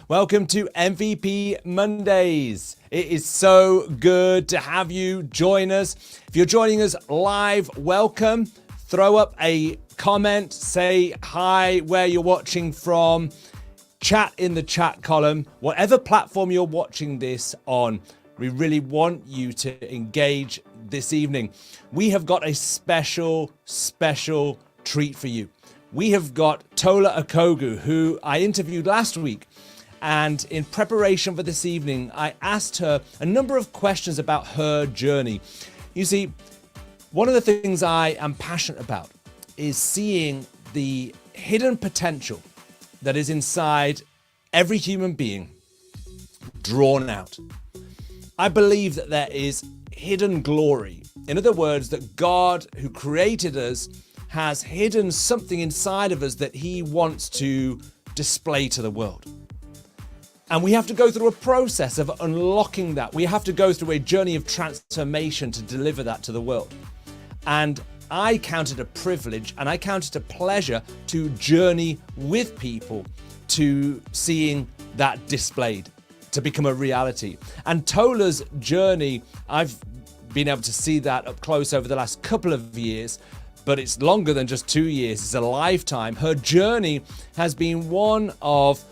Welcome to MVP Mondays. It is so good to have you join us. If you're joining us live, welcome. Throw up a comment, say hi, where you're watching from, chat in the chat column, whatever platform you're watching this on. We really want you to engage this evening. We have got a special treat for you. We have got Tola Okogu, who I interviewed last week. And in preparation for this evening, I asked her a number of questions about her journey. You see, one of the things I am passionate about is seeing the hidden potential that is inside every human being drawn out. I believe that there is hidden glory. In other words, that God, who created us, has hidden something inside of us that he wants to display to the world. And we have to go through a process of unlocking that. We have to go through a journey of transformation to deliver that to the world. And I count it a privilege and I count it a pleasure to journey with people to seeing that displayed, to become a reality. And Tola's journey, I've been able to see that up close over the last couple of years, but it's longer than just 2 years, it's a lifetime. Her journey has been one of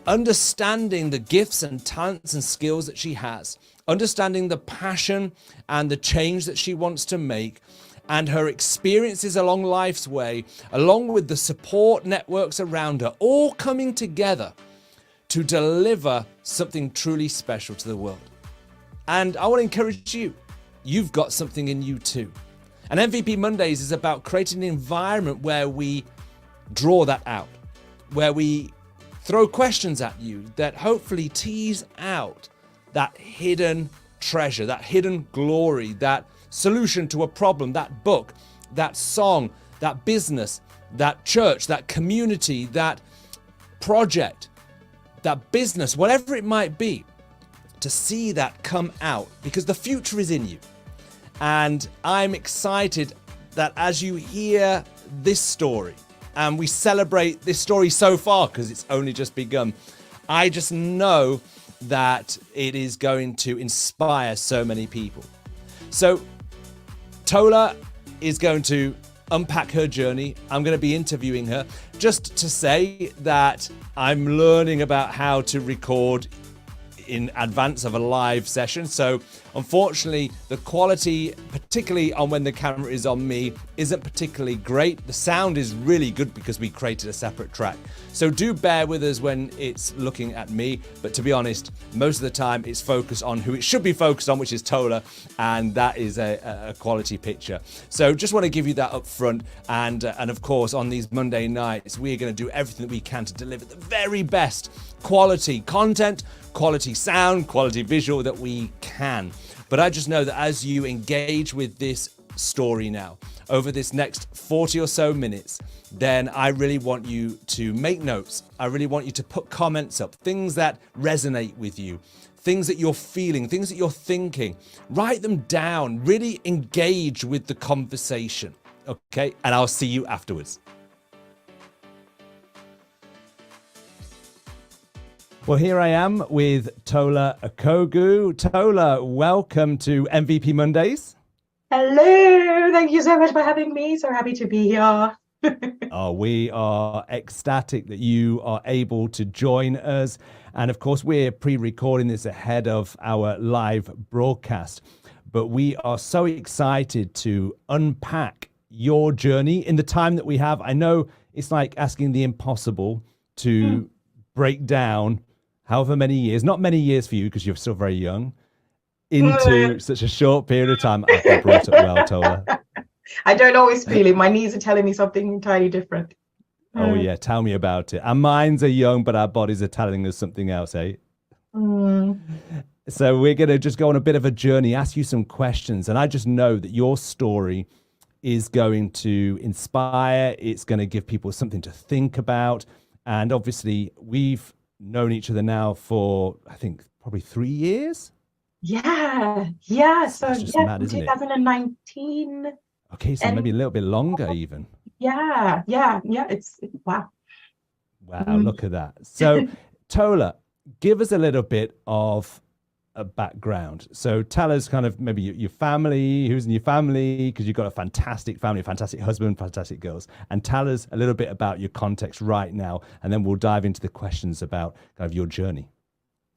understanding the gifts and talents and skills that she has, understanding the passion and the change that she wants to make, and her experiences along life's way, along with the support networks around her, all coming together to deliver something truly special to the world. And I want to encourage you, you've got something in you too. And MVP Mondays is about creating an environment where we draw that out, where we throw questions at you that hopefully tease out that hidden treasure, that hidden glory, that solution to a problem, that book, that song, that business, that church, that community, that project, that business, whatever it might be, to see that come out, because the future is in you. And I'm excited that as you hear this story, and we celebrate this story so far because it's only just begun, I just know that it is going to inspire so many people. So Tola is going to unpack her journey. I'm going to be interviewing her. Just to say that I'm learning about how to record in advance of a live session. So unfortunately, the quality, particularly on when the camera is on me, isn't particularly great. The sound is really good because we created a separate track. So do bear with us when it's looking at me. But to be honest, most of the time it's focused on who it should be focused on, which is Tola. And that is a quality picture. So just want to give you that up front. And of course, on these Monday nights, we're going to do everything that we can to deliver the very best quality content, quality sound, quality visual that we can. But I just know that as you engage with this story now, over this next 40 or so minutes, then I really want you to make notes. I really want you to put comments up, things that resonate with you, things that you're feeling, things that you're thinking. Write them down, really engage with the conversation, okay? And I'll see you afterwards. Well, here I am with Tola Okogu. Tola, welcome to MVP Mondays. Hello, thank you so much for having me. So happy to be here. Oh, we are ecstatic that you are able to join us. And of course, we're pre-recording this ahead of our live broadcast. But we are so excited to unpack your journey in the time that we have. I know it's like asking the impossible to break down however many years, not many years for you because you're still very young, into such a short period of time. I've been brought up well, Tola. I don't always feel it. My knees are telling me something entirely different. Oh yeah, tell me about it. Our minds are young, but our bodies are telling us something else, eh? So we're going to just go on a bit of a journey, ask you some questions. And I just know that your story is going to inspire. It's going to give people something to think about. And obviously, we've known each other now for, I think, probably 3 years. Yeah. So That's just mad, isn't it? 2019. Okay, so maybe a little bit longer even. Yeah. It's wow. Wow, look at that. So Tola, give us a little bit of a background. So tell us kind of maybe your family, who's in your family, because you've got a fantastic family, fantastic husband, fantastic girls, and tell us a little bit about your context right now, and then we'll dive into the questions about kind of your journey.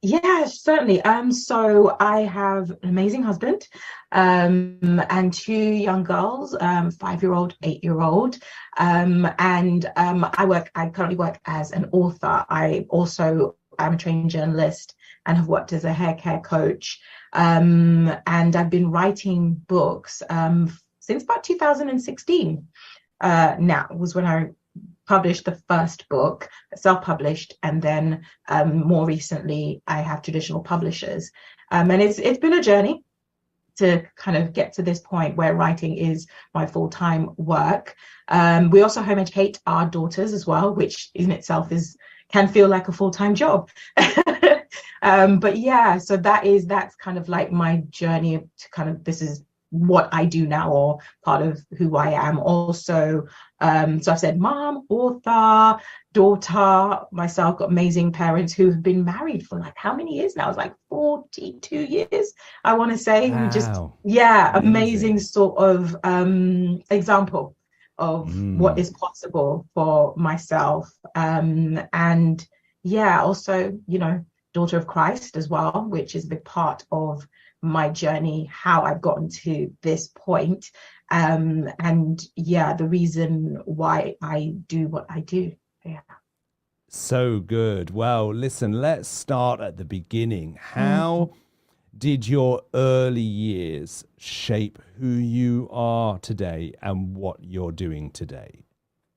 Yeah, certainly. So I have an amazing husband, and two young girls, 5-year-old, 8-year-old. I currently work as an author. I'm a trained journalist and have worked as a hair care coach. And I've been writing books since about 2016. Now was when I published the first book, self-published, and then more recently I have traditional publishers. And it's been a journey to kind of get to this point where writing is my full-time work. We also home educate our daughters as well, which in itself can feel like a full-time job. But yeah, so that's kind of like my journey to kind of, this is what I do now, or part of who I am. Also, so I've said mom, author, daughter, myself, got amazing parents who've been married for like how many years now? It's like 42 years, I want to say. Wow. We just, yeah, amazing sort of example of what is possible for myself. And yeah, also, daughter of Christ as well, which is a big part of my journey, how I've gotten to this point. And yeah, the reason why I do what I do. Yeah. So good. Well, listen, let's start at the beginning. How did your early years shape who you are today and what you're doing today?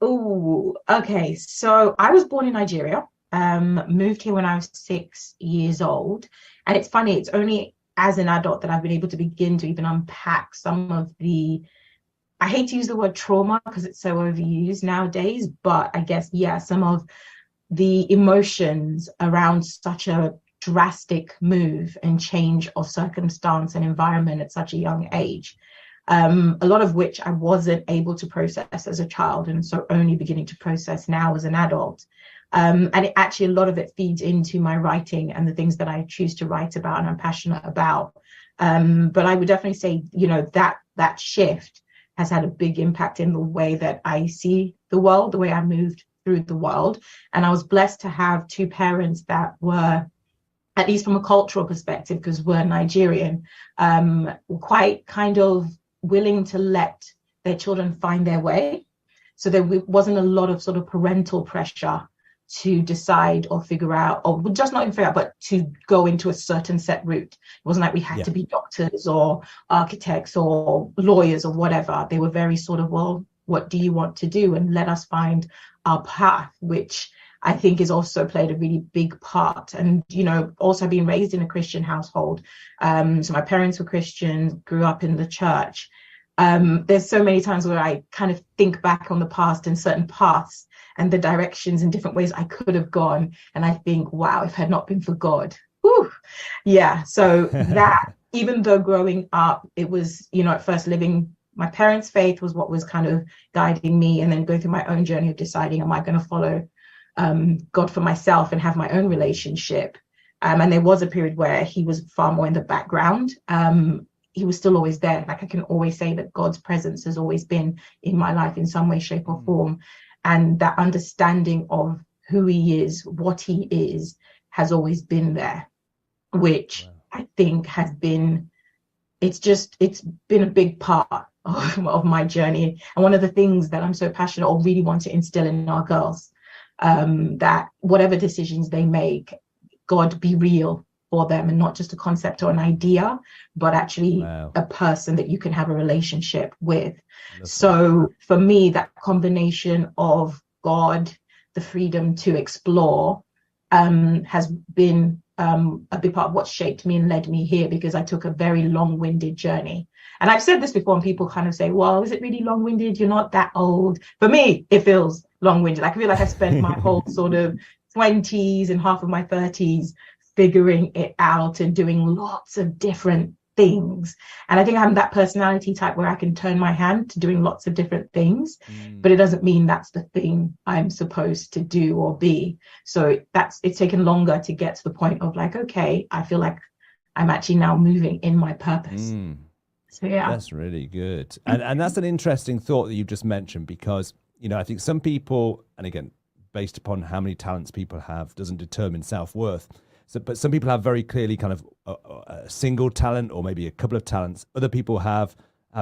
Oh, okay. So I was born in Nigeria, moved here when I was 6 years old. And it's funny, it's only as an adult that I've been able to begin to even unpack some of I hate to use the word trauma because it's so overused nowadays, but I guess, yeah, some of the emotions around such a drastic move and change of circumstance and environment at such a young age. A lot of which I wasn't able to process as a child, and so only beginning to process now as an adult. And a lot of it feeds into my writing and the things that I choose to write about and I'm passionate about. But I would definitely say, that shift has had a big impact in the way that I see the world, the way I moved through the world. And I was blessed to have two parents that were, at least from a cultural perspective, because we're Nigerian, quite kind of willing to let their children find their way. So there wasn't a lot of sort of parental pressure to decide or figure out, or just not even figure out, but to go into a certain set route. It wasn't like we had to be doctors or architects or lawyers or whatever. They were very sort of, well, what do you want to do? And let us find our path, which I think has also played a really big part. And, also being raised in a Christian household. So my parents were Christians, grew up in the church. There's so many times where I kind of think back on the past and certain paths and the directions and different ways I could have gone. And I think, wow, if it had not been for God. Whew. Yeah. So that, even though growing up, it was, at first living my parents' faith was what was kind of guiding me, and then going through my own journey of deciding, am I going to follow God for myself and have my own relationship? And there was a period where he was far more in the background. He was still always there. Like I can always say that God's presence has always been in my life in some way, shape or form. And that understanding of who he is, what he is, has always been there, which I think it's been a big part of my journey. And one of the things that I'm so passionate or really want to instill in our girls, that whatever decisions they make, God be real for them, and not just a concept or an idea, but actually a person that you can have a relationship with. So for me, that combination of God, the freedom to explore, has been a big part of what shaped me and led me here, because I took a very long-winded journey. And I've said this before, and people kind of say, well, is it really long-winded? You're not that old. For me, it feels long-winded. I feel like I spent my whole sort of 20s and half of my 30s figuring it out and doing lots of different things. And I think I'm that personality type where I can turn my hand to doing lots of different things, but it doesn't mean that's the thing I'm supposed to do or be. So it's taken longer to get to the point of like, okay, I feel like I'm actually now moving in my purpose. So yeah. That's really good. And that's an interesting thought that you just mentioned, because, you know, I think some people, and again, based upon how many talents people have doesn't determine self-worth. So, but some people have very clearly kind of a single talent or maybe a couple of talents. Other people have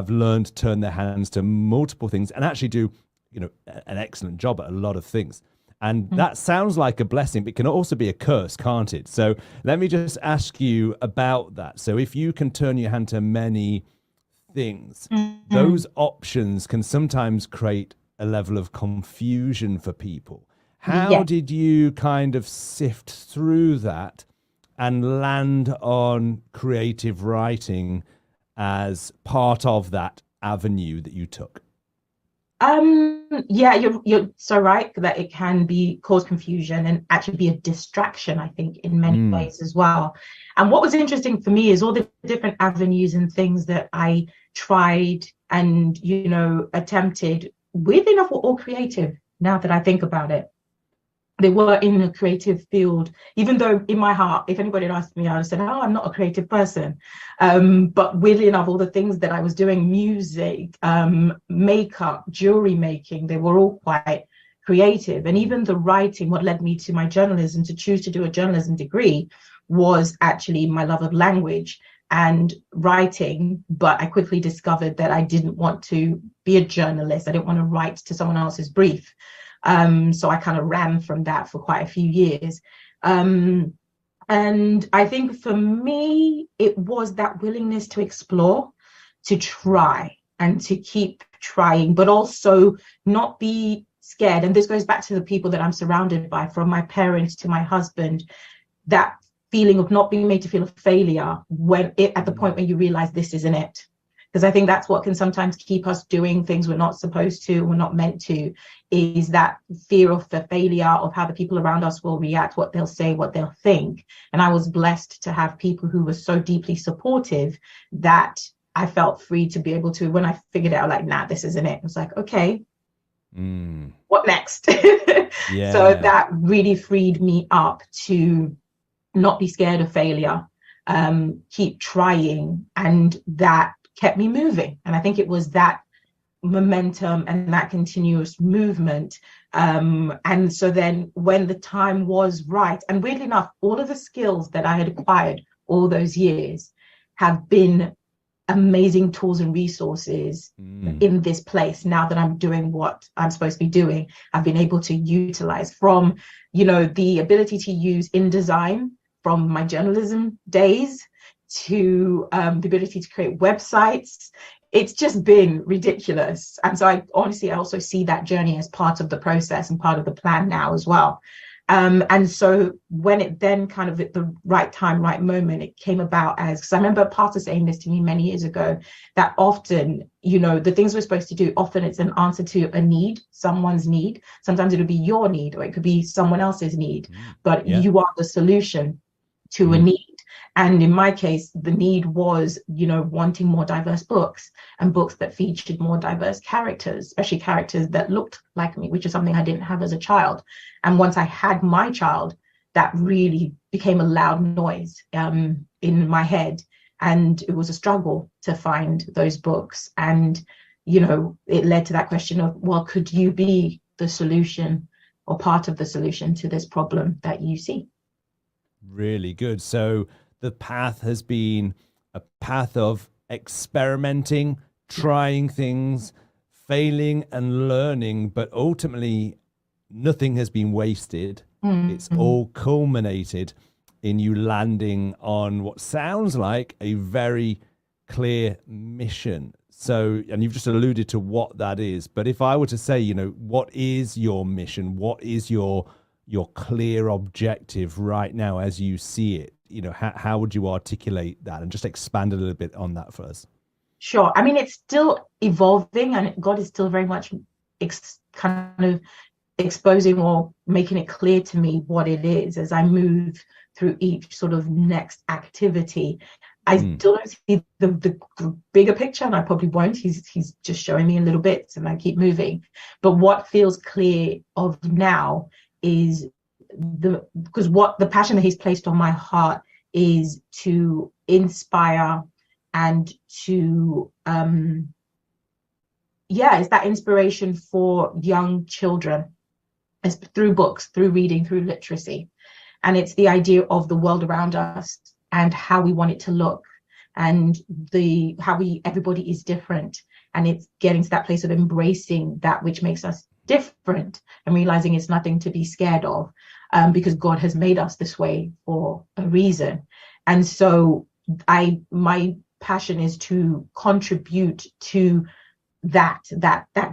learned to turn their hands to multiple things and actually do, you know, an excellent job at a lot of things. And that sounds like a blessing, but can also be a curse, can't it? So let me just ask you about that. So if you can turn your hand to many things, those options can sometimes create a level of confusion for people. How did you kind of sift through that and land on creative writing as part of that avenue that you took? Yeah, you're so right that it can cause confusion and actually be a distraction, I think, in many ways as well. And what was interesting for me is all the different avenues and things that I tried and, you know, attempted, weirdly enough, were all creative now that I think about it. They were in a creative field, even though in my heart, if anybody had asked me, I would have said, oh, I'm not a creative person. But weirdly enough, all the things that I was doing, music, makeup, jewelry making, they were all quite creative. And even the writing, what led me to my journalism, to choose to do a journalism degree, was actually my love of language and writing. But I quickly discovered that I didn't want to be a journalist. I didn't want to write to someone else's brief. So I kind of ran from that for quite a few years. And I think for me, it was that willingness to explore, to try and to keep trying, but also not be scared. And this goes back to the people that I'm surrounded by, from my parents to my husband, that feeling of not being made to feel a failure at the point when you realize this isn't it. Because I think that's what can sometimes keep us doing things we're not supposed to, we're not meant to, is that fear of the failure, of how the people around us will react, what they'll say, what they'll think. And I was blessed to have people who were so deeply supportive that I felt free to be able to, when I figured it out, like, nah, this isn't it. I was like, okay, what next? So that really freed me up to not be scared of failure, keep trying, and that kept me moving. And I think it was that momentum and that continuous movement. And so then when the time was right, and weirdly enough, all of the skills that I had acquired all those years have been amazing tools and resources in this place. Now that I'm doing what I'm supposed to be doing, I've been able to utilize, from, you know, the ability to use InDesign from my journalism days to the ability to create websites. It's just been ridiculous. And so I also see that journey as part of the process and part of the plan now as well. And so when it then kind of at the right time, right moment, it came about as, because I remember a pastor saying this to me many years ago, that often, you know, the things we're supposed to do, often it's an answer to a need, someone's need. Sometimes it'll be your need, or it could be someone else's need, but you are the solution to a need. And in my case, the need was, you know, wanting more diverse books, and books that featured more diverse characters, especially characters that looked like me, which is something I didn't have as a child. And once I had my child, that really became a loud noise in my head. And it was a struggle to find those books. And, you know, it led to that question of, well, could you be the solution or part of the solution to this problem that you see? Really good. So the path has been a path of experimenting, trying things, failing and learning, but ultimately nothing has been wasted. It's all culminated in you landing on what sounds like a very clear mission. So, and you've just alluded to what that is, but if I were to say, you know, what is your mission? What is your clear objective right now as you see it? You know, how would you articulate that, and just expand a little bit on that for us? Sure. I mean, it's still evolving, and God is still very much kind of exposing or making it clear to me what it is as I move through each sort of next activity. I still don't see the bigger picture, and I probably won't. He's just showing me a little bits, and I keep moving. But what feels clear of now is because what the passion that he's placed on my heart is to inspire and to it's that inspiration for young children. It's through books, through reading, through literacy. And it's the idea of the world around us and how we want it to look, and everybody is different. And it's getting to that place of embracing that which makes us different and realizing it's nothing to be scared of, because God has made us this way for a reason. And so my passion is to contribute to that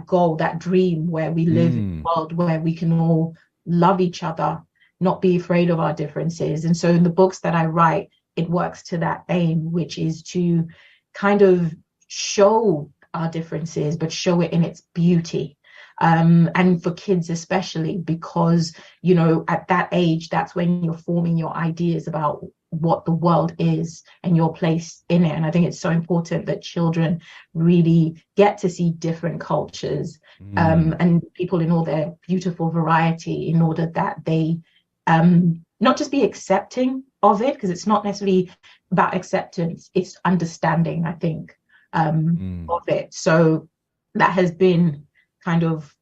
goal, that dream, where we live in a world where we can all love each other, not be afraid of our differences. And so in the books that I write, it works to that aim, which is to kind of show our differences, but show it in its beauty. And for kids especially, because, you know, at that age, that's when you're forming your ideas about what the world is and your place in it. And I think it's so important that children really get to see different cultures and people in all their beautiful variety, in order that they not just be accepting of it, because it's not necessarily about acceptance, it's understanding, I think, of it. So that has been kind of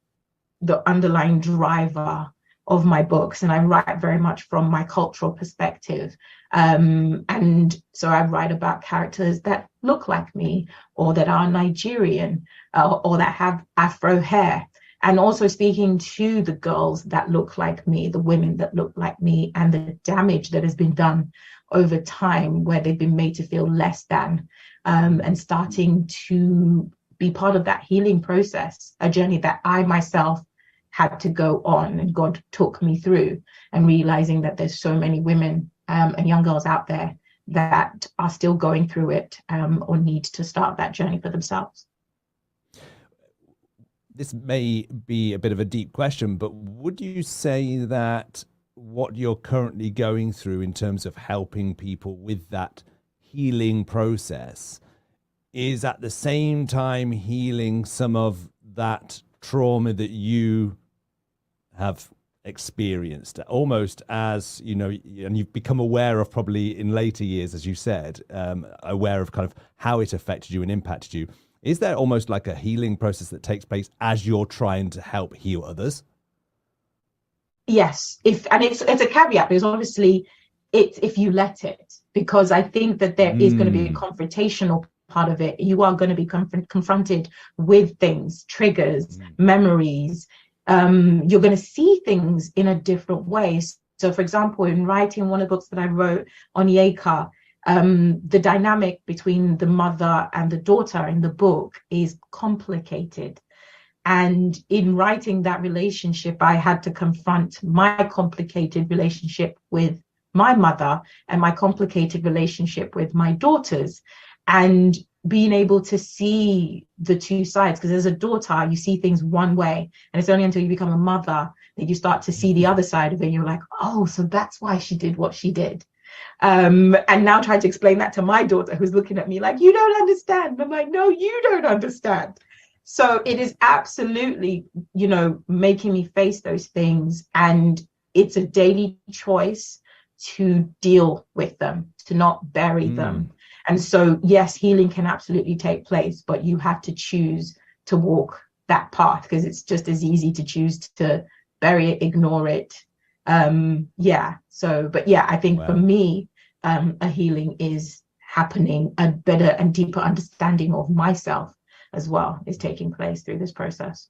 the underlying driver of my books, and I write very much from my cultural perspective. And so I write about characters that look like me, or that are Nigerian, or that have Afro hair, and also speaking to the girls that look like me, the women that look like me, and the damage that has been done over time, where they've been made to feel less than, and starting to be part of that healing process, a journey that I myself had to go on, and God took me through, and realizing that there's so many women and young girls out there that are still going through it, or need to start that journey for themselves. This may be a bit of a deep question, but would you say that what you're currently going through in terms of helping people with that healing process is at the same time healing some of that trauma that you have experienced, almost as, you know, and you've become aware of probably in later years, as you said, aware of kind of how it affected you and impacted you? Is there almost like a healing process that takes place as you're trying to help heal others? Yes, it's a caveat, because obviously it's if you let it, because I think that there is going to be a confrontational part of it. You are going to be confronted with things, triggers, memories. You're going to see things in a different way. So, for example, in writing one of the books that I wrote on Yeka, the dynamic between the mother and the daughter in the book is complicated. And in writing that relationship, I had to confront my complicated relationship with my mother and my complicated relationship with my daughters, and being able to see the two sides. Because as a daughter, you see things one way, and it's only until you become a mother that you start to see the other side of it. You're like, oh, so that's why she did what she did. And now trying to explain that to my daughter, who's looking at me like, you don't understand. I'm like, no, you don't understand. So it is absolutely, you know, making me face those things. And it's a daily choice to deal with them, to not bury them. And so, yes, healing can absolutely take place, but you have to choose to walk that path, because it's just as easy to choose to bury it, ignore it. I think for me, a healing is happening, a better and deeper understanding of myself as well is taking place through this process.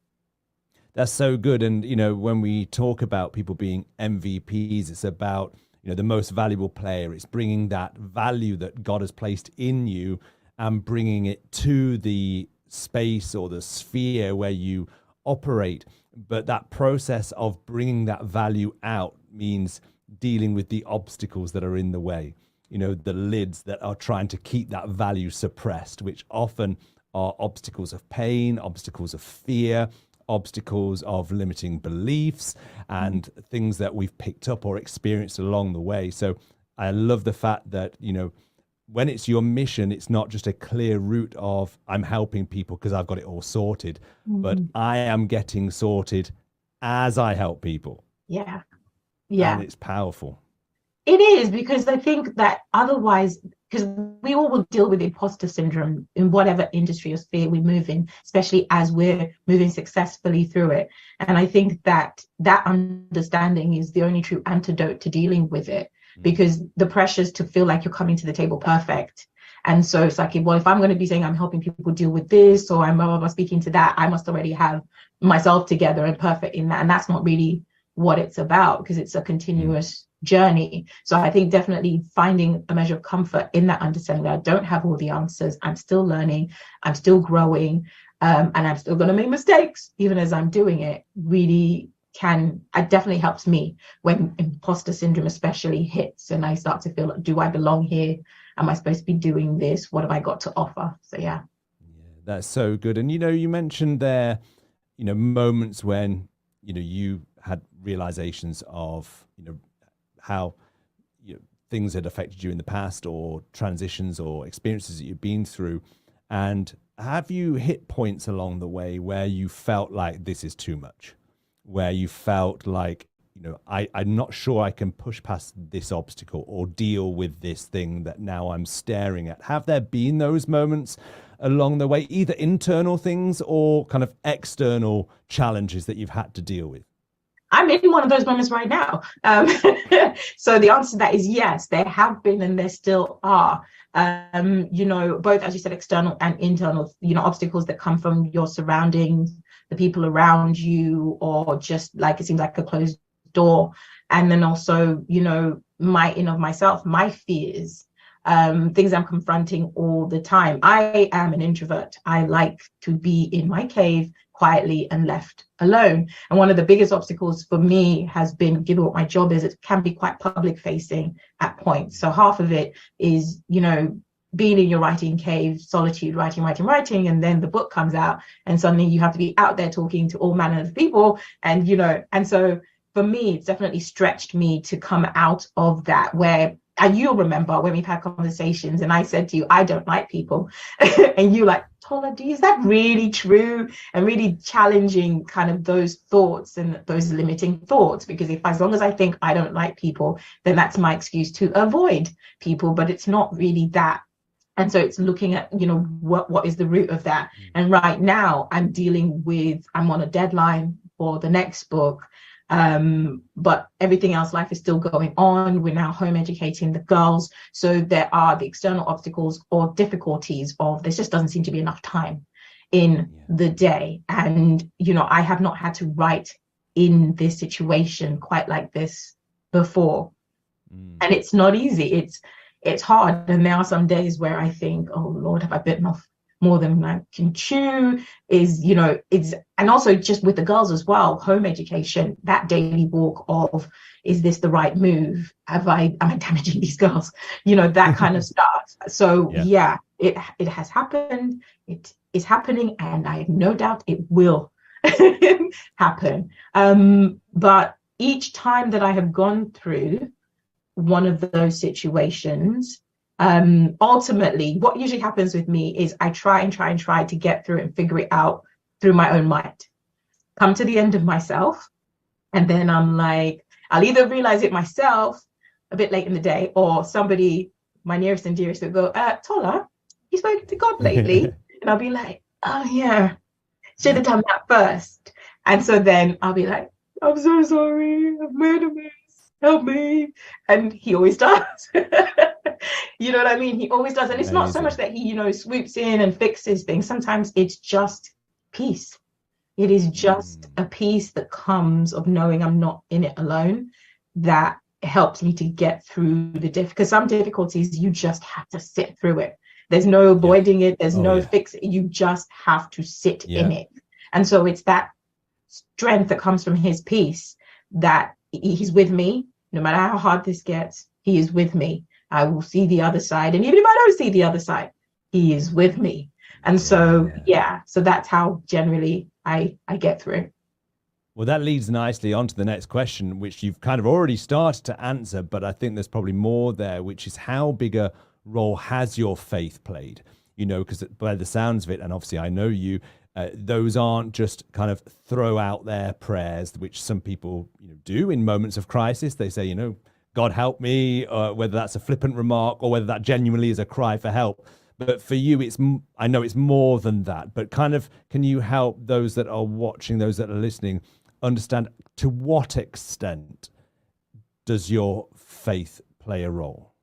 That's so good. And, you know, when we talk about people being MVPs, it's about, you know, the most valuable player. It's bringing that value that God has placed in you and bringing it to the space or the sphere where you operate. But that process of bringing that value out means dealing with the obstacles that are in the way, you know, the lids that are trying to keep that value suppressed, which often are obstacles of pain, obstacles of fear, obstacles of limiting beliefs, and things that we've picked up or experienced along the way. So I love the fact that, you know, when it's your mission, it's not just a clear route of I'm helping people because I've got it all sorted, but I am getting sorted as I help people. Yeah. And it's powerful. It is, because I think that otherwise, because we all will deal with imposter syndrome in whatever industry or sphere we move in, especially as we're moving successfully through it. And I think that that understanding is the only true antidote to dealing with it, because the pressures to feel like you're coming to the table perfect. And so it's like, well, if I'm going to be saying I'm helping people deal with this, or I'm speaking to that, I must already have myself together and perfect in that. And that's not really what it's about, because it's a continuous journey. So I think definitely finding a measure of comfort in that understanding that I don't have all the answers. I'm still learning, I'm still growing, and I'm still going to make mistakes even as I'm doing it. Really it definitely helps me when imposter syndrome especially hits and I start to feel like, do I belong here? Am I supposed to be doing this? What have I got to offer? So yeah, that's so good. And you mentioned there, moments when you had realizations of how things had affected you in the past, or transitions or experiences that you've been through. And have you hit points along the way where you felt like this is too much, where you felt like, I'm not sure I can push past this obstacle or deal with this thing that now I'm staring at? Have there been those moments along the way, either internal things or kind of external challenges that you've had to deal with? I'm in one of those moments right now. So the answer to that is yes, there have been and there still are. Both, as you said, external and internal, obstacles that come from your surroundings, the people around you, or just like it seems like a closed door. And then also, my inner myself, my fears, things I'm confronting all the time. I am an introvert. I like to be in my cave quietly and left alone. And one of the biggest obstacles for me has been, given what my job is, it can be quite public facing at points. So half of it is, being in your writing cave, solitude, writing, and then the book comes out and suddenly you have to be out there talking to all manner of people. And, and so for me, it's definitely stretched me to come out of that, where, and you'll remember when we've had conversations and I said to you, I don't like people. And you like, Tola, is that really true? And really challenging kind of those thoughts and those limiting thoughts, because as long as I think I don't like people, then that's my excuse to avoid people, but it's not really that. And so it's looking at, what is the root of that? And right now I'm on a deadline for the next book. But everything else, life is still going on. We're now home educating the girls. So there are the external obstacles or difficulties of there just doesn't seem to be enough time in the day. And, I have not had to write in this situation quite like this before. And it's not easy. It's hard. And there are some days where I think, oh Lord, have I bitten off more than I can chew? And also just with the girls as well, home education, that daily walk of, is this the right move? Am I damaging these girls? That kind of stuff. So it has happened. It is happening, and I have no doubt it will happen. But each time that I have gone through one of those situations, ultimately what usually happens with me is I try to get through it and figure it out through my own mind, come to the end of myself, and then I'm like, I'll either realize it myself a bit late in the day, or somebody, my nearest and dearest, will go, Tola, you spoken to God lately? And I'll be like, oh yeah, should have done that first. And so then I'll be like, I'm so sorry, I've made a mess, help me. And he always does. You know what I mean? He always does. And it's not so much that he, swoops in and fixes things. Sometimes it's just peace. It is just a peace that comes of knowing I'm not in it alone, that helps me to get through because some difficulties, you just have to sit through it. There's no avoiding it. There's no fix it. You just have to sit in it. And so it's that strength that comes from his peace, that he's with me. No matter how hard this gets, he is with me. I will see the other side. And even if I don't see the other side, he is with me. And so, so that's how generally I get through. Well, that leads nicely on to the next question, which you've kind of already started to answer, but I think there's probably more there, which is how big a role has your faith played? You know, because by the sounds of it, and obviously I know you, those aren't just kind of throw out their prayers, which some people, you know, do in moments of crisis. They say, you know, God help me, whether that's a flippant remark or whether that genuinely is a cry for help. But for you, I know it's more than that. But kind of, can you help those that are watching, those that are listening, understand to what extent does your faith play a role?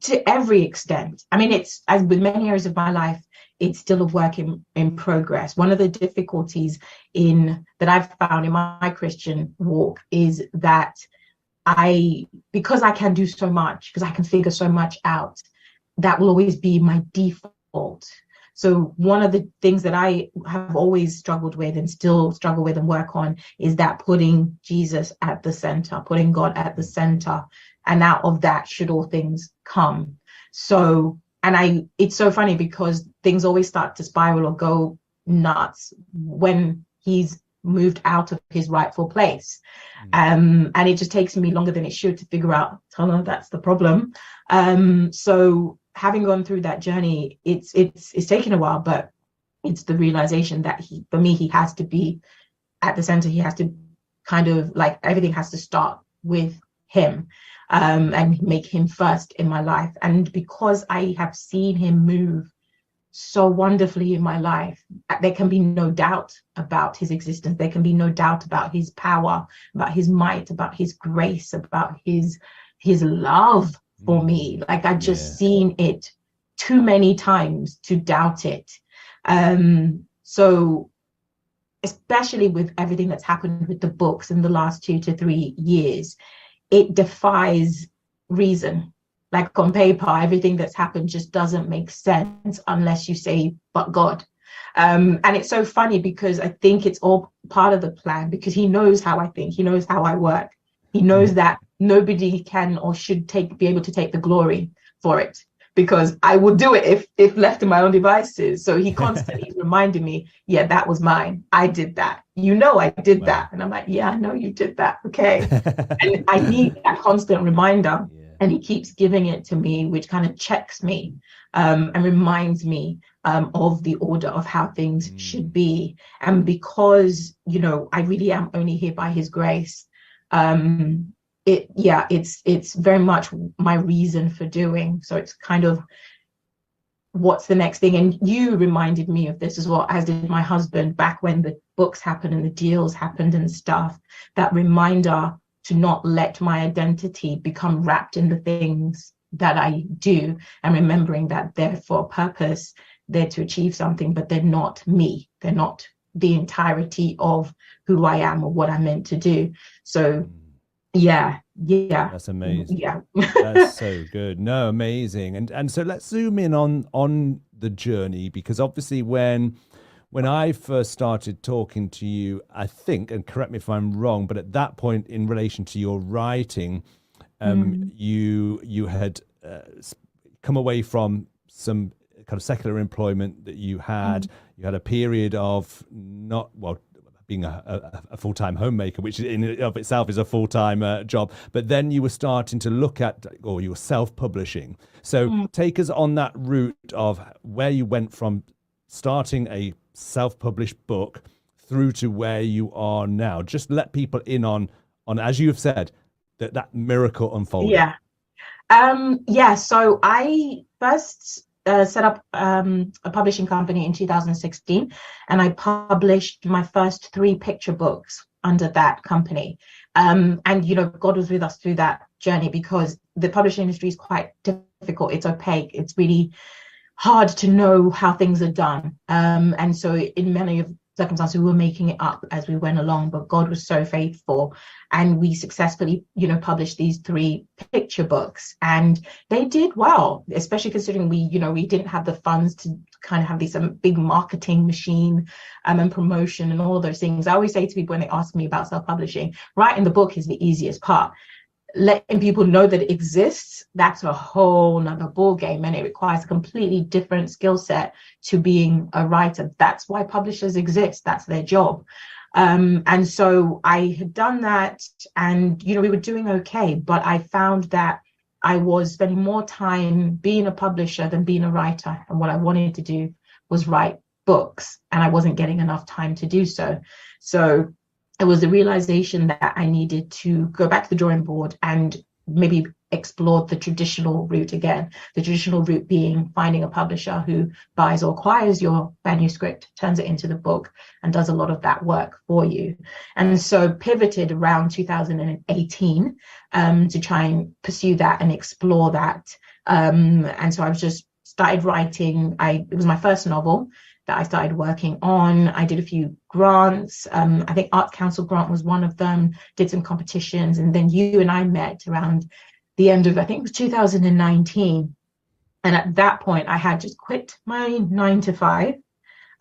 To every extent. I mean, it's, as with many areas of my life, it's still a work in progress. One of the difficulties that I've found in my Christian walk is that because I can do so much, because I can figure so much out, that will always be my default. So one of the things that I have always struggled with and still struggle with and work on is that putting Jesus at the center, putting God at the center. And out of that should all things come. So, it's so funny because things always start to spiral or go nuts when he's moved out of his rightful place. And it just takes me longer than it should to figure out, oh no, that's the problem. So having gone through that journey, it's taken a while, but it's the realization that for me, he has to be at the center. He has to kind of, like, everything has to start with him, and make him first in my life. And because I have seen him move so wonderfully in my life, there can be no doubt about his existence. There can be no doubt about his power, about his might, about his grace, about his love for me. Like, I've just seen it too many times to doubt it. So especially with everything that's happened with the books in the last 2 to 3 years, it defies reason. Like, on paper, everything that's happened just doesn't make sense unless you say, but God. And it's so funny because I think it's all part of the plan, because he knows how I think, he knows how I work. He knows that nobody can or should be able to take the glory for it, because I will do it if left to my own devices. So he constantly reminded me, yeah, that was mine. I did that. You know, I did that. And I'm like, yeah, I know you did that. Okay. And I need that constant reminder. Yeah. And he keeps giving it to me, which kind of checks me, and reminds me of the order of how things should be. And because, you know, I really am only here by his grace, it's very much my reason for doing. So it's kind of, what's the next thing? And you reminded me of this as well, as did my husband, back when the books happened and the deals happened and stuff. That reminder to not let my identity become wrapped in the things that I do, and remembering that they're for a purpose, they're to achieve something, but they're not me. They're not the entirety of who I am or what I'm meant to do. So yeah, that's amazing. Yeah. That's so good. No, amazing. And so let's zoom in on the journey, because obviously when I first started talking to you, I think, and correct me if I'm wrong, but at that point in relation to your writing, you had come away from some kind of secular employment that you had. You had a period of being a full-time homemaker, which in and of itself is a full-time job. But then you were starting to look at, or you were self-publishing. So take us on that route of where you went from starting a self-published book through to where you are now. Just let people in on as you have said, that miracle unfolded. So I first set up a publishing company in 2016, and I published my first 3 picture books under that company. And you know, God was with us through that journey, because the publishing industry is quite difficult. It's opaque. It's really hard to know how things are done. And so in many of circumstances, we were making it up as we went along, but God was so faithful, and we successfully, you know, published these 3 picture books, and they did well, especially considering we didn't have the funds to kind of have this big marketing machine and promotion and all of those things. I always say to people when they ask me about self-publishing, writing the book is the easiest part. Letting people know that it exists, that's a whole nother ball game, and it requires a completely different skill set to being a writer. That's why publishers exist. That's their job. And so I had done that, and you know, we were doing okay, but I found that I was spending more time being a publisher than being a writer. And what I wanted to do was write books, and I wasn't getting enough time to do so. So it was the realization that I needed to go back to the drawing board and maybe explore the traditional route again. The traditional route being finding a publisher who buys or acquires your manuscript, turns it into the book, and does a lot of that work for you. And so pivoted around 2018 to try and pursue that and explore that. And so I was just started writing. It was my first novel that I started working on. I did a few grants. I think Arts Council grant was one of them, did some competitions. And then you and I met around the end of, I think it was 2019. And at that point, I had just quit my 9 to 5.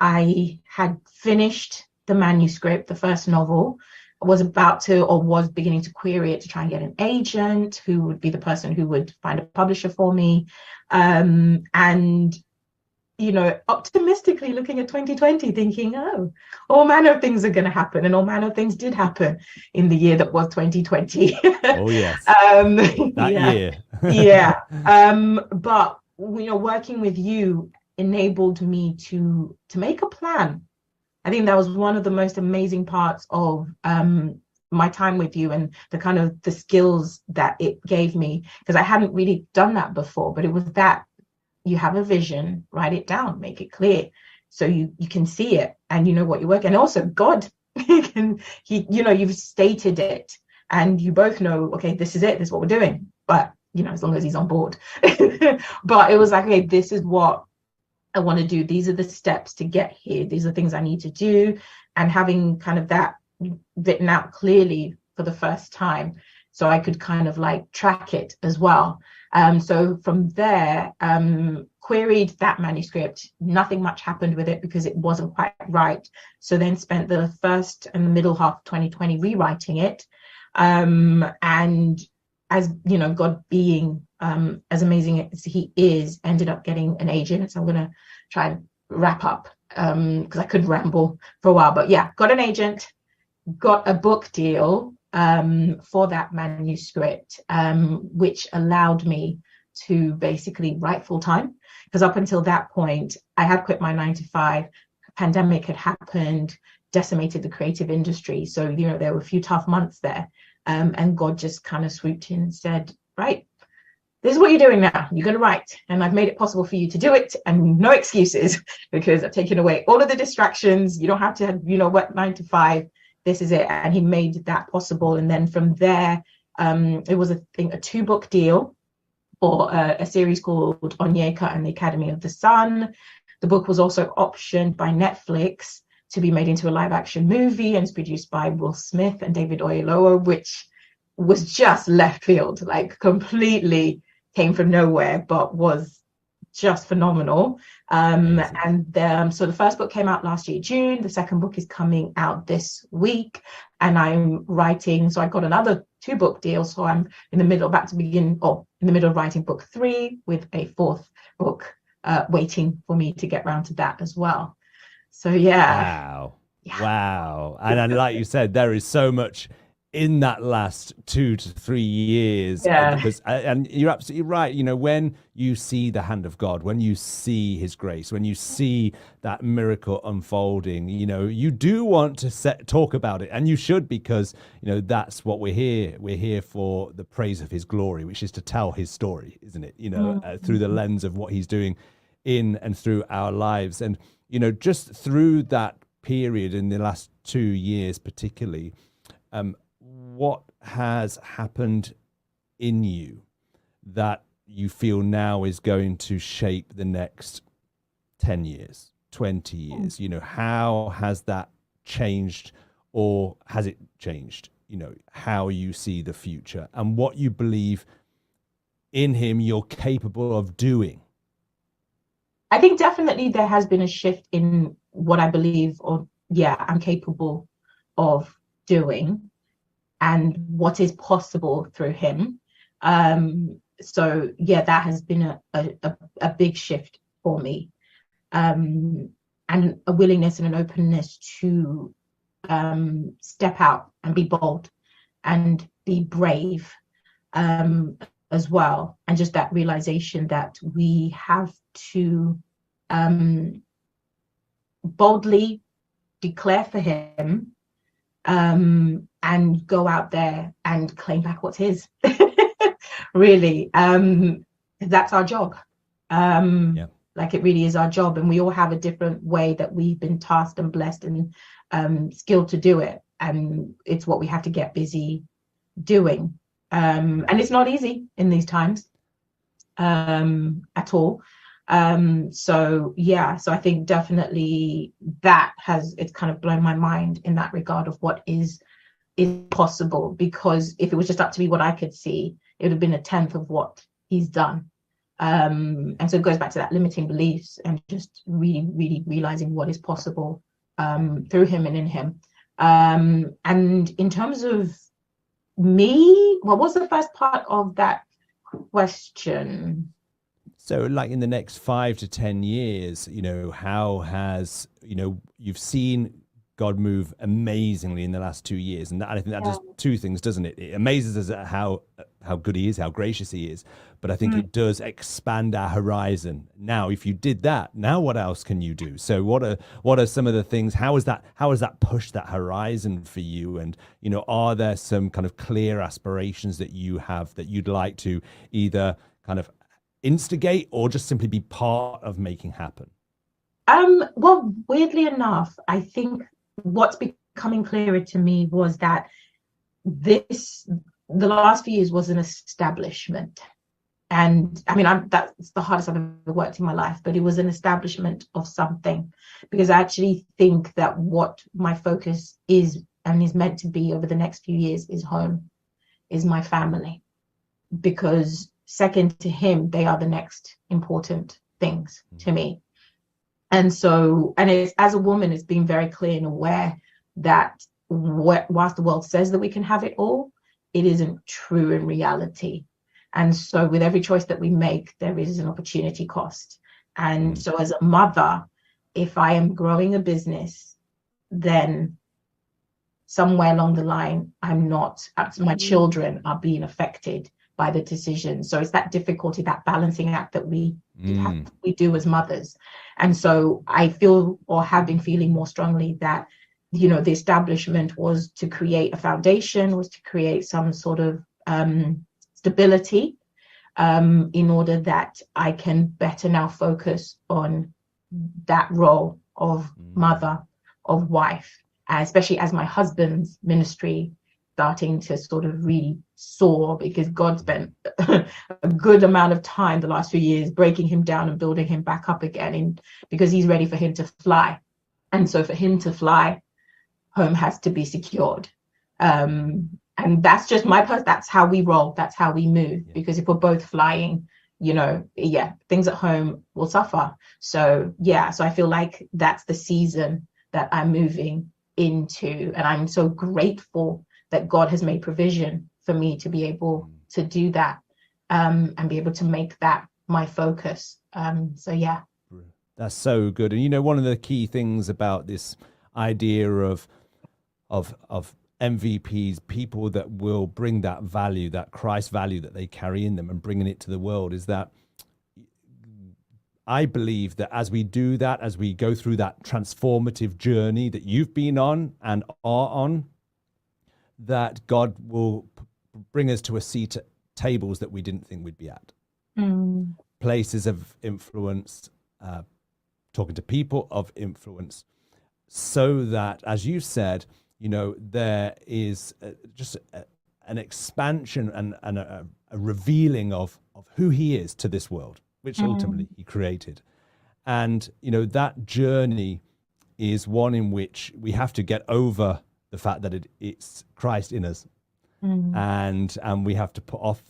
I had finished the manuscript, the first novel. I was about to, or was beginning to query it to try and get an agent who would be the person who would find a publisher for me. And you know, optimistically looking at 2020, thinking, oh, all manner of things are going to happen. And all manner of things did happen in the year that was 2020. Oh, yes. That year. Yeah. But, you know, working with you enabled me to make a plan. I think that was one of the most amazing parts of my time with you, and the kind of the skills that it gave me, because I hadn't really done that before. But it was that you have a vision, write it down, make it clear, so you can see it and you know what you're working. And also God, you've stated it and you both know, okay, this is it, this is what we're doing. But you know, as long as he's on board. But it was like, okay, this is what I want to do. These are the steps to get here. These are things I need to do. And having kind of that written out clearly for the first time, so I could kind of like track it as well. So from there, queried that manuscript. Nothing much happened with it because it wasn't quite right. So then spent the first and the middle half of 2020 rewriting it. And as you know, God being as amazing as he is, ended up getting an agent. So I'm going to try and wrap up because I could ramble for a while. But yeah, got an agent, got a book deal for that manuscript, which allowed me to basically write full time. Because up until that point, I had quit my 9 to 5. Pandemic had happened, decimated the creative industry. So, you know, there were a few tough months there. And God just kind of swooped in and said, right, this is what you're doing now. You're going to write. And I've made it possible for you to do it. And no excuses, because I've taken away all of the distractions. You don't have to, you know, work 9 to 5. This is it. And he made that possible. And then from there, it was a 2-book deal for a series called Onyeka and the Academy of the Sun. The book was also optioned by Netflix to be made into a live action movie, and it's produced by Will Smith and David Oyelowo, which was just left field, like completely came from nowhere, but was just phenomenal. So the first book came out last year, June. The second book is coming out this week, and I'm writing. So I've got another 2-book deal. So I'm in the middle, in the middle of writing book 3 with a 4th book waiting for me to get round to that as well. So yeah. Wow. And like you said, there is so much in that last 2 to 3 years. Because, and you're absolutely right. You know, when you see the hand of God, when you see his grace, when you see that miracle unfolding, you know, you do want to talk about it, and you should, because, you know, that's what we're here. We're here for the praise of his glory, which is to tell his story, isn't it? You know, through the lens of what he's doing in and through our lives. And, you know, just through that period in the last 2 years, particularly, what has happened in you that you feel now is going to shape the next 10 years, 20 years? You know, how has that changed, or has it changed, you know, how you see the future and what you believe in him you're capable of doing? I think definitely there has been a shift in what I believe, I'm capable of doing, and what is possible through him. So yeah, that has been a big shift for me, and a willingness and an openness to step out and be bold and be brave, as well. And just that realization that we have to boldly declare for him, and go out there and claim back what's his. Really, that's our job. Like, it really is our job, and we all have a different way that we've been tasked and blessed and skilled to do it, and it's what we have to get busy doing. And it's not easy in these times at all. So I think definitely it's kind of blown my mind in that regard of what is possible, because if it was just up to me, what I could see, it would have been a tenth of what he's done. And so it goes back to that limiting beliefs and just really, really realizing what is possible through him and in him. And in terms of me, what was the first part of that question? So, like, in the next 5 to 10 years, how has, you've seen God move amazingly in the last 2 years. And I think that does two things, doesn't it? It amazes us at how good he is, how gracious he is. But I think it does expand our horizon. Now, if you did that, now what else can you do? So what are some of the things? How has that pushed that horizon for you? And, are there some kind of clear aspirations that you have that you'd like to either kind of instigate or just simply be part of making happen? Well, weirdly enough, I think what's becoming clearer to me was that the last few years was an establishment. And I mean, that's the hardest I've ever worked in my life, but it was an establishment of something, because I actually think that what my focus is and is meant to be over the next few years is home, is my family, because second to him, they are the next important things to me. And so, as a woman, it's been very clear and aware that whilst the world says that we can have it all, it isn't true in reality. And so with every choice that we make, there is an opportunity cost. And so as a mother, if I am growing a business, then somewhere along the line, my children are being affected by the decision. So it's that difficulty, that balancing act that we do as mothers. And so I feel, or have been feeling more strongly, that, the establishment was to create a foundation, was to create some sort of stability, in order that I can better now focus on that role of mother, of wife, especially as my husband's ministry starting to sort of really soar, because God spent a good amount of time the last few years breaking him down and building him back up again, because he's ready for him to fly. And so for him to fly, home has to be secured. And that's just that's how we roll, that's how we move, because if we're both flying, things at home will suffer. So I feel like that's the season that I'm moving into, and I'm so grateful that God has made provision for me to be able to do that, and be able to make that my focus. That's so good. And one of the key things about this idea of MVPs, people that will bring that value, that Christ value that they carry in them and bringing it to the world, is that I believe that as we do that, as we go through that transformative journey that you've been on and are on, that God will bring us to a seat at tables that we didn't think we'd be at. Places of influence, talking to people of influence, so that, as you said, there is an expansion and a revealing of who he is to this world, which ultimately he created. And, that journey is one in which we have to get over the fact that it's Christ in us. And we have to put off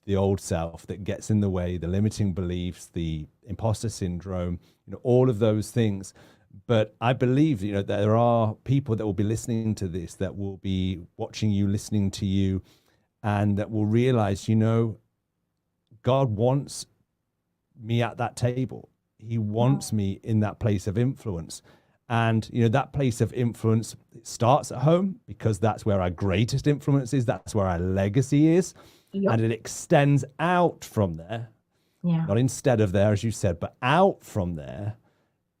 the old self that gets in the way, the limiting beliefs, the imposter syndrome, all of those things. But I believe, there are people that will be listening to this, that will be watching you, listening to you, and that will realize, God wants me at that table. He wants me in that place of influence. And, that place of influence, it starts at home, because that's where our greatest influence is. That's where our legacy is. Yep. and it extends out from there, Yeah. not instead of there, as you said, but out from there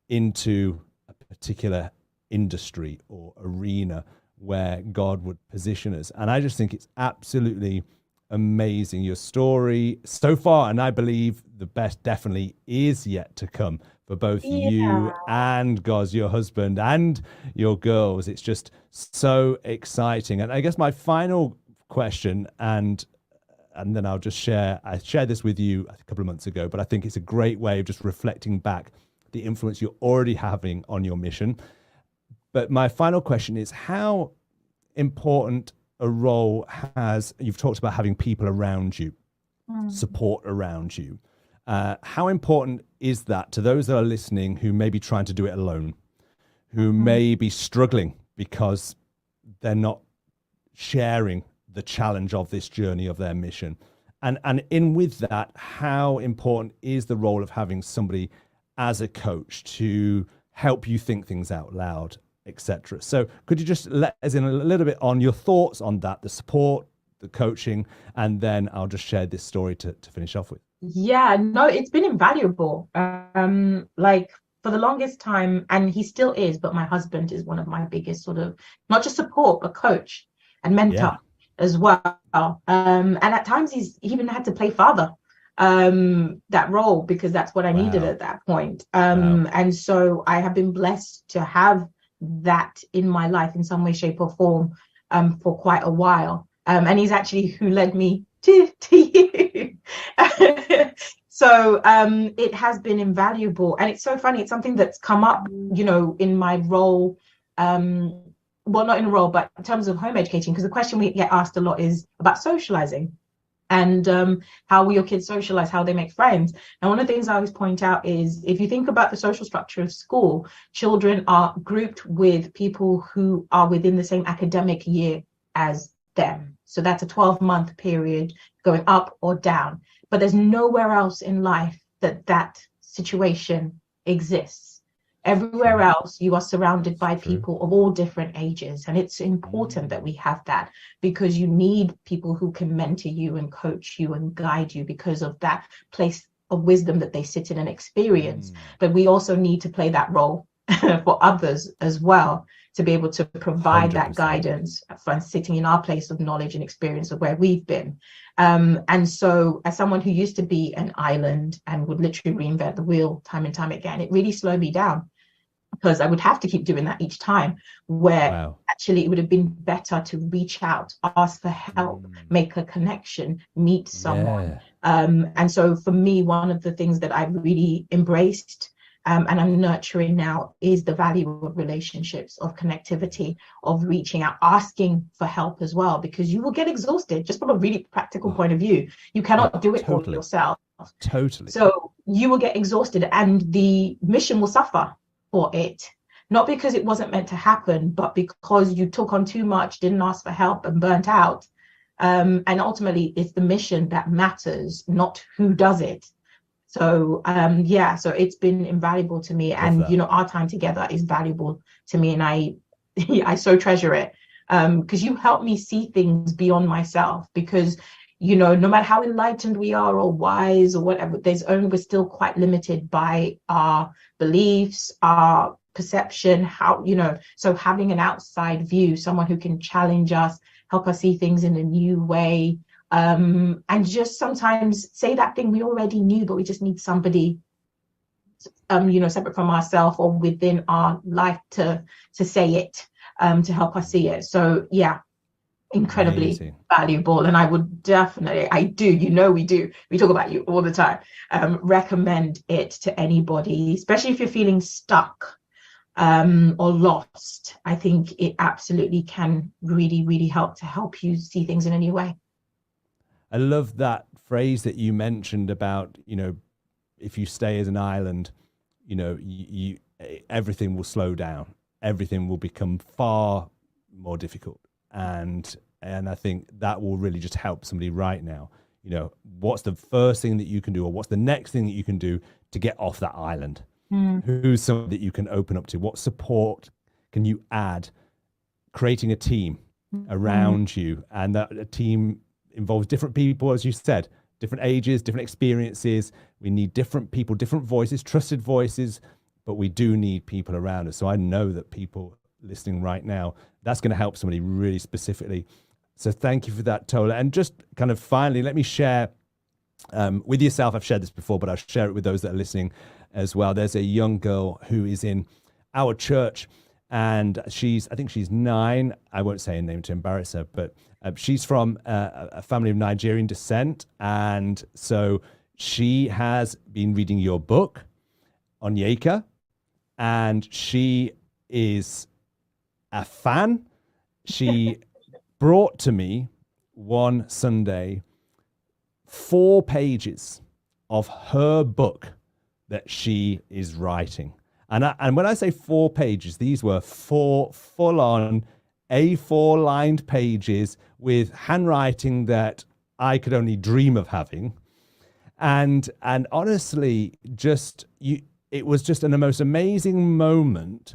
into a particular industry or arena where God would position us. And I just think it's absolutely amazing, your story so far. And I believe the best definitely is yet to come for both you and Goz, your husband, and your girls. It's just so exciting. And I guess my final question, and then I'll just share, I shared this with you a couple of months ago, but I think it's a great way of just reflecting back the influence you're already having on your mission. But my final question is, how important a role has, you've talked about having people around you, support around you. How important is that to those that are listening who may be trying to do it alone, who may be struggling because they're not sharing the challenge of this journey of their mission? And in with that, how important is the role of having somebody as a coach to help you think things out loud, etc.? So could you just let us in a little bit on your thoughts on that, the support, the coaching, and then I'll just share this story to finish off with. Yeah, no, it's been invaluable. Like for the longest time, and he still is, but my husband is one of my biggest sort of, not just support, but coach and mentor as well. And at times he even had to play father, that role, because that's what I needed at that point. And so I have been blessed to have that in my life in some way, shape, or form for quite a while. And he's actually who led me to you. So it has been invaluable. And it's so funny. It's something that's come up, you know, in my role. Well, not in a role, but in terms of home educating, because the question we get asked a lot is about socializing and how will your kids socialize, how they make friends. And one of the things I always point out is, if you think about the social structure of school, children are grouped with people who are within the same academic year as them. So that's a 12-month period going up or down. But there's nowhere else in life that situation exists. Everywhere else, you are surrounded by people of all different ages. And it's important that we have that, because you need people who can mentor you and coach you and guide you because of that place of wisdom that they sit in and experience. But we also need to play that role for others as well, to be able to provide 100%. That guidance from sitting in our place of knowledge and experience of where we've been. And so as someone who used to be an island and would literally reinvent the wheel time and time again, it really slowed me down, because I would have to keep doing that each time, where actually it would have been better to reach out, ask for help, make a connection, meet someone. And so for me, one of the things that I've really embraced and I'm nurturing now is the value of relationships, of connectivity, of reaching out, asking for help as well, because you will get exhausted just from a really practical point of view. You cannot do it all yourself. Totally. So you will get exhausted and the mission will suffer for it. Not because it wasn't meant to happen, but because you took on too much, didn't ask for help and burnt out. And ultimately it's the mission that matters, not who does it. So so it's been invaluable to me. And you know, our time together is valuable to me, and I so treasure it, because you help me see things beyond myself. Because you know, no matter how enlightened we are or wise or whatever, we're still quite limited by our beliefs, our perception, how, you know, so having an outside view, someone who can challenge us, help us see things in a new way, and just sometimes say that thing we already knew, but we just need somebody, you know, separate from ourselves or within our life to say it, to help us see it. So yeah, incredibly valuable. And I would definitely, we talk about you all the time, recommend it to anybody, especially if you're feeling stuck or lost. I think it absolutely can really, really help you see things in a new way. I love that phrase that you mentioned about, you know, if you stay as an island, you know, you everything will slow down, everything will become far more difficult. And I think that will really just help somebody right now. You know, what's the first thing that you can do, or what's the next thing that you can do to get off that island? Who's someone that you can open up to? What support can you add? Creating a team around you, and that a team involves different people, as you said, different ages, different experiences. We need different people, different voices, trusted voices, but we do need people around us. So I know that people listening right now, that's going to help somebody really specifically. So thank you for that, Tola. And just kind of finally, let me share with yourself. I've shared this before, but I'll share it with those that are listening as well. There's a young girl who is in our church, and I think she's 9. I won't say her name to embarrass her, but she's from a family of Nigerian descent. And so she has been reading your book, Onyeka, and she is a fan. She brought to me one Sunday 4 pages of her book that she is writing. And when I say 4 pages, these were 4 full-on A4 lined pages with handwriting that I could only dream of having. And honestly, it was just an most amazing moment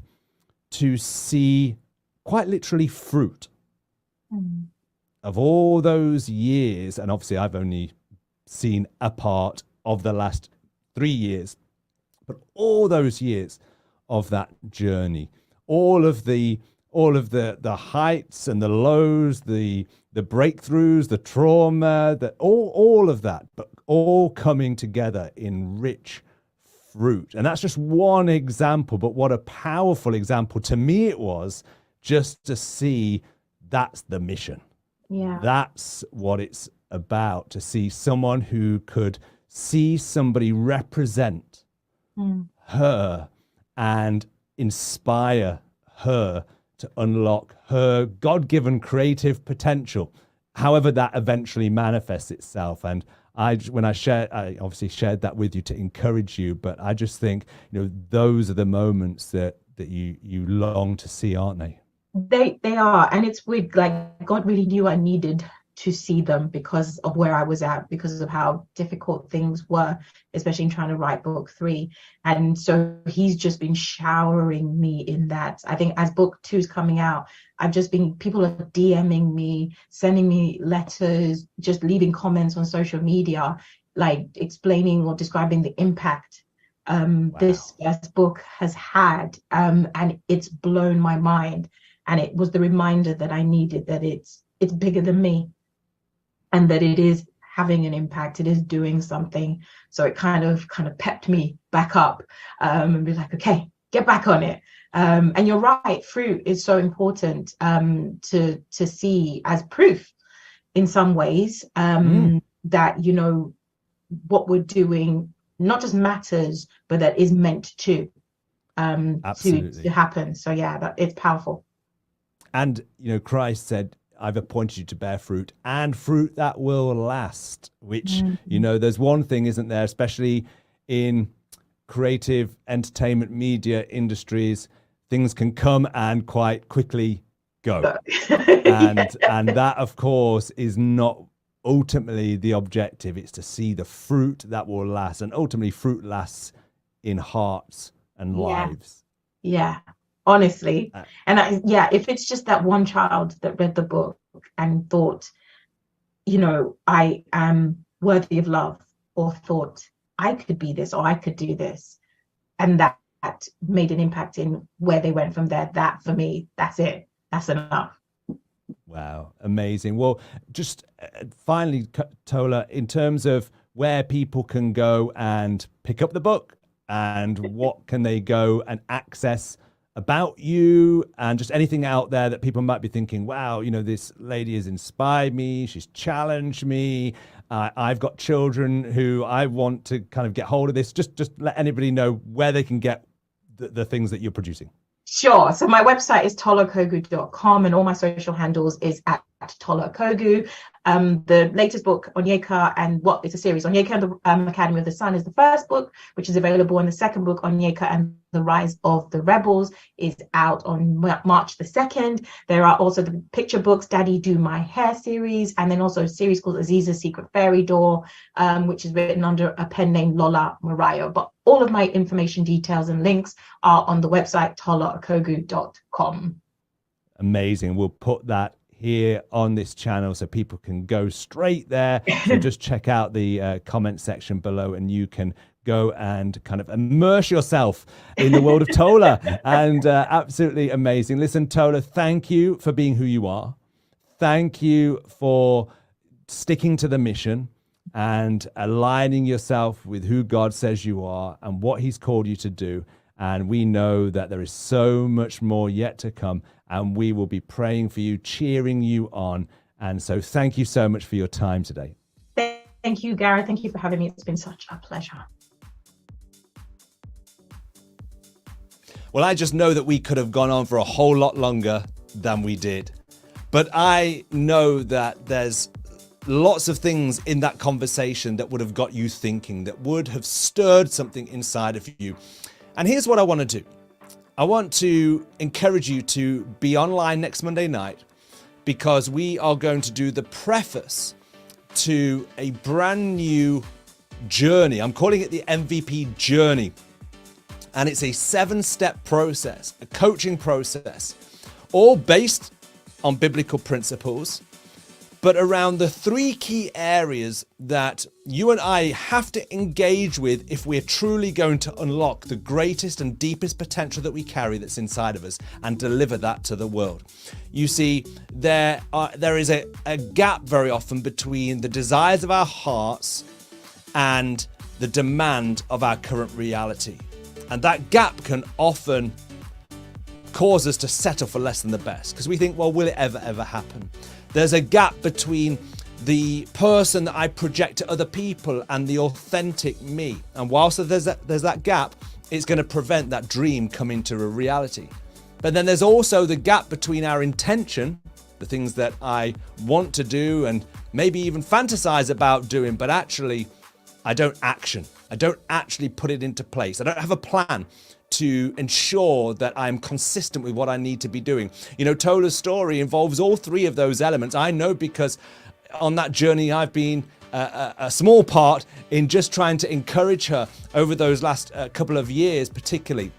to see quite literally fruit of all those years. And obviously I've only seen a part of the last 3 years, but all those years of that journey, all of the heights and the lows, the breakthroughs, the trauma, all of that, but all coming together in rich fruit. And that's just one example, but what a powerful example to me it was, just to see that's the mission. Yeah. That's what it's about, to see someone who could see somebody represent her and inspire her to unlock her God-given creative potential, however that eventually manifests itself. And I obviously shared that with you to encourage you, but I just think, those are the moments that you long to see, aren't they? They are, and it's weird. Like, God really knew I needed to see them because of where I was at, because of how difficult things were, especially in trying to write book 3. And so he's just been showering me in that. I think as book 2 is coming out, people are DMing me, sending me letters, just leaving comments on social media, like explaining or describing the impact this first book has had. And it's blown my mind. And it was the reminder that I needed, that it's bigger than me, and that it is having an impact, it is doing something. So it kind of pepped me back up, and be like, okay, get back on it. And you're right, fruit is so important to see as proof in some ways, that, what we're doing not just matters, but that is meant to happen. So yeah, it's powerful. And, Christ said, I've appointed you to bear fruit, and fruit that will last, which, there's one thing, isn't there, especially in creative entertainment media industries, things can come and quite quickly go. And that, of course, is not ultimately the objective. It's to see the fruit that will last. And ultimately, fruit lasts in hearts and lives. Yeah. Honestly. And if it's just that one child that read the book and thought, I am worthy of love, or thought I could be this, or I could do this, and that made an impact in where they went from there, that for me, that's it. That's enough. Wow. Amazing. Well, just finally, Tola, in terms of where people can go and pick up the book, and what can they go and access about you, and just anything out there that people might be thinking, wow, this lady has inspired me, she's challenged me, I've got children who I want to kind of get hold of this. Just let anybody know where they can get the things that you're producing. Sure. So my website is tolakogu.com, and all my social handles is at tolakogu. The latest book, Onyeka, and it's a series. Onyeka and the Academy of the Sun is the first book, which is available. And the second book, Onyeka and the Rise of the Rebels, is out on March the 2nd. There are also the picture books, Daddy Do My Hair series, and then also a series called Aziza's Secret Fairy Door, which is written under a pen name Lola Morayo. But all of my information, details, and links are on the website tolakogu.com. Amazing. We'll put that here on this channel, so people can go straight there. So just check out the comment section below, and you can go and kind of immerse yourself in the world of Tola. And absolutely amazing. Listen, Tola, thank you for being who you are. Thank you for sticking to the mission and aligning yourself with who God says you are and what he's called you to do. And we know that there is so much more yet to come, and we will be praying for you, cheering you on. And so thank you so much for your time today. Thank you, Gareth. Thank you for having me. It's been such a pleasure. Well, I just know that we could have gone on for a whole lot longer than we did. But I know that there's lots of things in that conversation that would have got you thinking, that would have stirred something inside of you. And here's what I want to do. I want to encourage you to be online next Monday night, because we are going to do the preface to a brand new journey. I'm calling it the MVP journey. And it's a 7-step process, a coaching process, all based on biblical principles, but around the 3 key areas that you and I have to engage with if we're truly going to unlock the greatest and deepest potential that we carry that's inside of us and deliver that to the world. You see, there is a gap very often between the desires of our hearts and the demand of our current reality. And that gap can often cause us to settle for less than the best, because we think, well, will it ever happen? There's a gap between the person that I project to other people and the authentic me. And whilst there's that gap, it's going to prevent that dream coming to a reality. But then there's also the gap between our intention, the things that I want to do and maybe even fantasize about doing, but actually I don't action. I don't actually put it into place. I don't have a plan to ensure that I'm consistent with what I need to be doing. You know, Tola's story involves all 3 of those elements. I know, because on that journey I've been a small part in just trying to encourage her over those last couple of years particularly.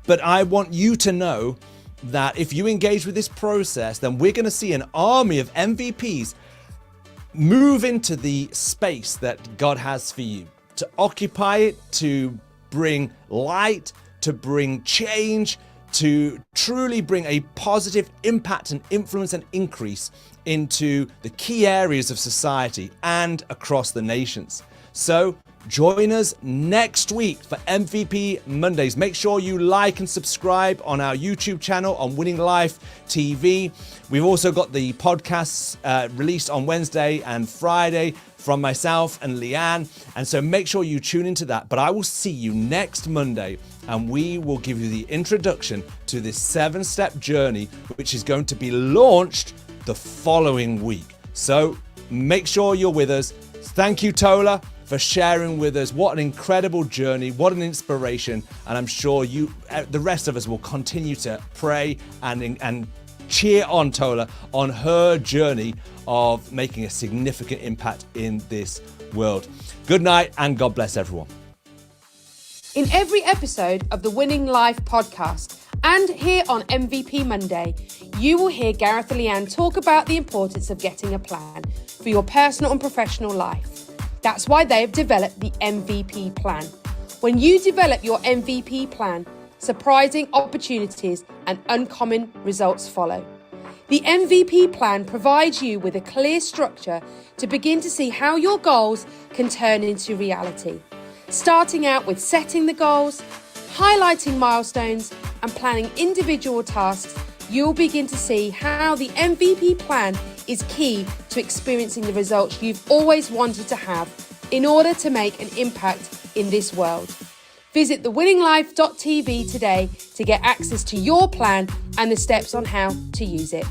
But I want you to know that if you engage with this process, then we're going to see an army of MVPs move into the space that God has for you, to occupy it, to bring light, to bring change, to truly bring a positive impact and influence and increase into the key areas of society and across the nations. So join us next week for MVP Mondays. Make sure you like and subscribe on our YouTube channel on Winning Life TV. We've also got the podcasts released on Wednesday and Friday from myself and Leanne. And so make sure you tune into that. But I will see you next Monday, and we will give you the introduction to this 7-step journey, which is going to be launched the following week. So make sure you're with us. Thank you, Tola, for sharing with us. What an incredible journey, what an inspiration. And I'm sure the rest of us will continue to pray and cheer on Tola on her journey of making a significant impact in this world. Good night, and God bless everyone. In every episode of the Winning Life podcast and here on MVP Monday, you will hear Gareth and Leanne talk about the importance of getting a plan for your personal and professional life. That's why they have developed the MVP plan. When you develop your MVP plan, surprising opportunities and uncommon results follow. The MVP plan provides you with a clear structure to begin to see how your goals can turn into reality. Starting out with setting the goals, highlighting milestones, and planning individual tasks, you'll begin to see how the MVP plan is key to experiencing the results you've always wanted to have in order to make an impact in this world. Visit thewinninglife.tv today to get access to your plan and the steps on how to use it.